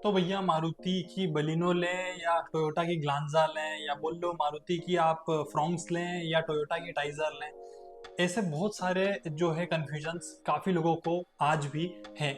तो भैया मारुति की बलिनो लें या टोयोटा की ग्लांजा लें या बोल लो मारुति की आप फ्रोंक्स लें या टोयोटा की टाइजर लें। ऐसे बहुत सारे जो है कन्फ्यूजन्स काफ़ी लोगों को आज भी हैं।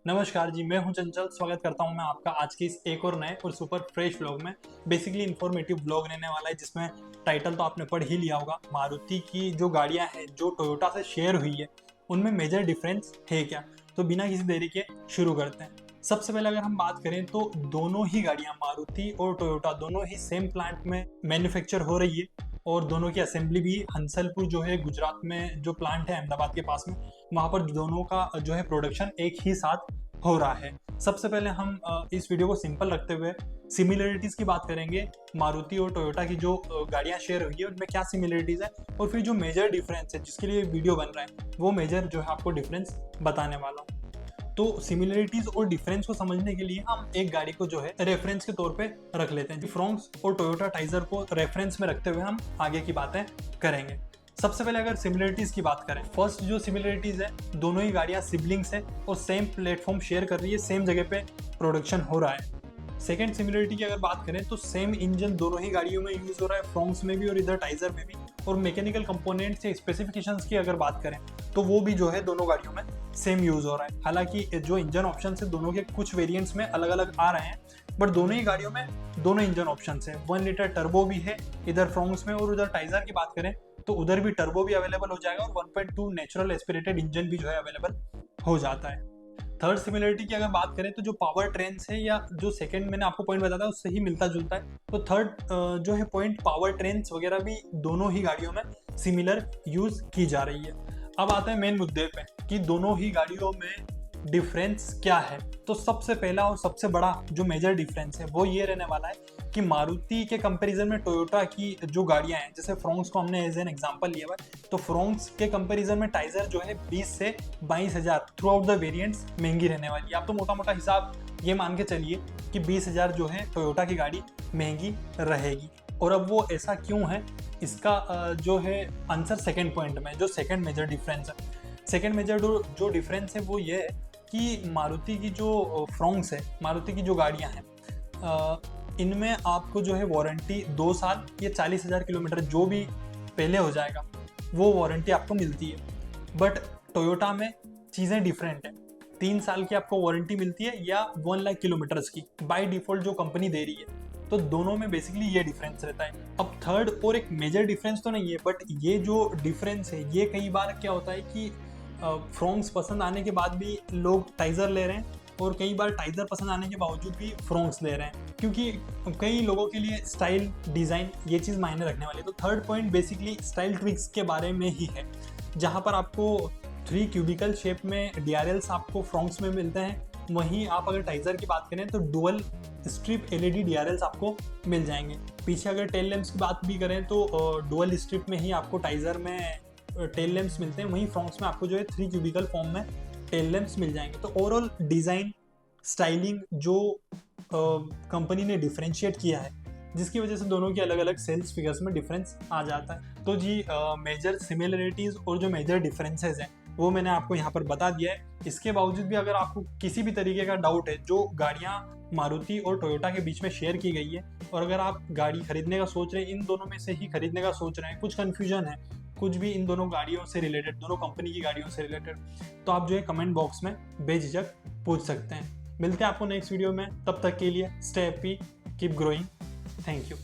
नमस्कार जी, मैं हूं चंचल। स्वागत करता हूं मैं आपका आज के इस एक और नए और सुपर फ्रेश व्लॉग में। बेसिकली इन्फॉर्मेटिव व्लॉग रहने वाला है जिसमें टाइटल तो आपने पढ़ ही लिया होगा। मारुति की जो गाड़ियां हैं जो टोयोटा से शेयर हुई है उनमें मेजर डिफरेंस है क्या। तो बिना किसी देरी के शुरू करते हैं। सबसे पहले अगर हम बात करें तो दोनों ही गाड़ियां मारुति और टोयोटा दोनों ही सेम प्लांट में मैन्युफैक्चर हो रही है और दोनों की असेंबली भी हंसलपुर जो है गुजरात में जो प्लांट है अहमदाबाद के पास में, वहाँ पर दोनों का जो है प्रोडक्शन एक ही साथ हो रहा है। सबसे पहले हम इस वीडियो को सिंपल रखते हुए सिमिलरिटीज की बात करेंगे। मारुति और टोयोटा की जो गाड़ियां शेयर हुई है उनमें क्या सिमिलरिटीज है और फिर जो मेजर डिफरेंस है जिसके लिए वीडियो बन रहा है वो मेजर जो है आपको डिफरेंस बताने वाला हूँ। तो सिमिलरिटीज और डिफरेंस को समझने के लिए हम एक गाड़ी को जो है रेफरेंस के तौर पे रख लेते हैं। फ्रोंक्स और टोयोटा टाइजर को रेफरेंस में रखते हुए हम आगे की बातें करेंगे। सबसे पहले अगर सिमिलरिटीज की बात करें, फर्स्ट जो सिमिलरिटीज है, दोनों ही गाड़ियां सिबलिंग्स है और सेम प्लेटफॉर्म शेयर कर रही है, सेम जगह पे प्रोडक्शन हो रहा है। सेकेंड सिमिलरिटी की अगर बात करें तो सेम इंजन दोनों ही गाड़ियों में यूज हो रहा है, फ्रोंक्स में भी और इधर टाइजर में भी। और मैकेनिकल कंपोनेंट्स या स्पेसिफिकेशंस की अगर बात करें तो वो भी जो है दोनों गाड़ियों में सेम यूज हो रहा है। हालांकि जो इंजन ऑप्शन है दोनों के कुछ वेरिएंट्स में अलग अलग आ रहे हैं, बट दोनों ही गाड़ियों में दोनों इंजन ऑप्शन है। 1 लीटर टर्बो भी है इधर फ्रोंक्स में, और उधर टाइजर की बात करें तो उधर भी टर्बो भी अवेलेबल हो जाएगा और 1.2 नेचुरल एस्पिरेटेड इंजन भी जो है अवेलेबल हो जाता है। थर्ड सिमिलरिटी की अगर बात करें तो जो पावर ट्रेन्स है या जो सेकंड मैंने आपको पॉइंट बताया उससे ही मिलता जुलता है। तो थर्ड जो है पॉइंट, पावर ट्रेन्स वगैरह भी दोनों ही गाड़ियों में सिमिलर यूज की जा रही है। अब आता है मेन मुद्दे पे कि दोनों ही गाड़ियों में डिफरेंस क्या है। तो सबसे पहला और सबसे बड़ा जो मेजर डिफरेंस है वो ये रहने वाला है कि मारुति के कंपैरिजन में टोयोटा की जो गाड़ियां हैं, जैसे फ्रोंक्स को हमने एज एन एग्जांपल लिया हुआ है, तो फ्रोंक्स के कंपैरिजन में टाइजर जो है 20 से 22,000 थ्रू आउट द वेरिएंट्स महंगी रहने वाली है। आप तो मोटा मोटा हिसाब ये मान के चलिए कि 20,000 जो है टोयोटा की गाड़ी महंगी रहेगी। और अब वो ऐसा क्यों है, इसका जो है आंसर सेकेंड पॉइंट में, जो सेकेंड मेजर डिफरेंस है। सेकेंड मेजर जो डिफरेंस है वो ये है कि मारुति की जो फ्रोंक्स है, मारुति की जो गाड़ियां हैं, इनमें आपको जो है वारंटी 2 साल या 40,000 किलोमीटर जो भी पहले हो जाएगा वो वारंटी आपको मिलती है। बट टोयोटा में चीज़ें डिफरेंट है, 3 साल की आपको वारंटी मिलती है या 1 लाख किलोमीटर्स की बाय डिफॉल्ट जो कंपनी दे रही है। तो दोनों में बेसिकली ये डिफरेंस रहता है। अब थर्ड और एक मेजर डिफरेंस तो नहीं है, बट ये जो डिफरेंस है ये कई बार क्या होता है कि फ्रोंक्स पसंद आने के बाद भी लोग टाइजर ले रहे हैं और कई बार टाइजर पसंद आने के बावजूद भी फ्रोंक्स ले रहे हैं, क्योंकि कई लोगों के लिए स्टाइल, डिज़ाइन ये चीज़ मायने रखने वाली है। तो third point basically style tricks के बारे में ही है, जहाँ पर आपको 3 क्यूबिकल शेप में DRLs आपको फ्रोंक्स में मिलते हैं, वहीं आप अगर टाइजर की बात करें तो डुअल स्ट्रिप LED DRLs आपको मिल जाएंगे। पीछे अगर टेल लैंप्स की बात भी करें तो डुअल स्ट्रिप में ही आपको टाइजर में टेल लैंप्स मिलते हैं, वहीं फ्रोंक्स में आपको जो है 3 क्यूबिकल फॉर्म में टेल लैंप्स मिल जाएंगे। तो ओवरऑल डिज़ाइन, स्टाइलिंग जो कंपनी ने डिफरेंशिएट किया है, जिसकी वजह से दोनों के अलग अलग सेल्स फिगर्स में डिफरेंस आ जाता है। तो जी मेजर सिमिलरिटीज़ और जो मेजर डिफरेंसेस हैं वो मैंने आपको यहाँ पर बता दिया है। इसके बावजूद भी अगर आपको किसी भी तरीके का डाउट है, जो गाड़ियाँ मारुति और टोयोटा के बीच में शेयर की गई है, और अगर आप गाड़ी खरीदने का सोच रहे हैं, इन दोनों में से ही खरीदने का सोच रहे हैं, कुछ कन्फ्यूजन है कुछ भी इन दोनों गाड़ियों से रिलेटेड, दोनों कंपनी की गाड़ियों से रिलेटेड, तो आप जो है कमेंट बॉक्स में बेझिझक पूछ सकते हैं। मिलते हैं आपको नेक्स्ट वीडियो में, तब तक के लिए stay happy, keep growing, thank you.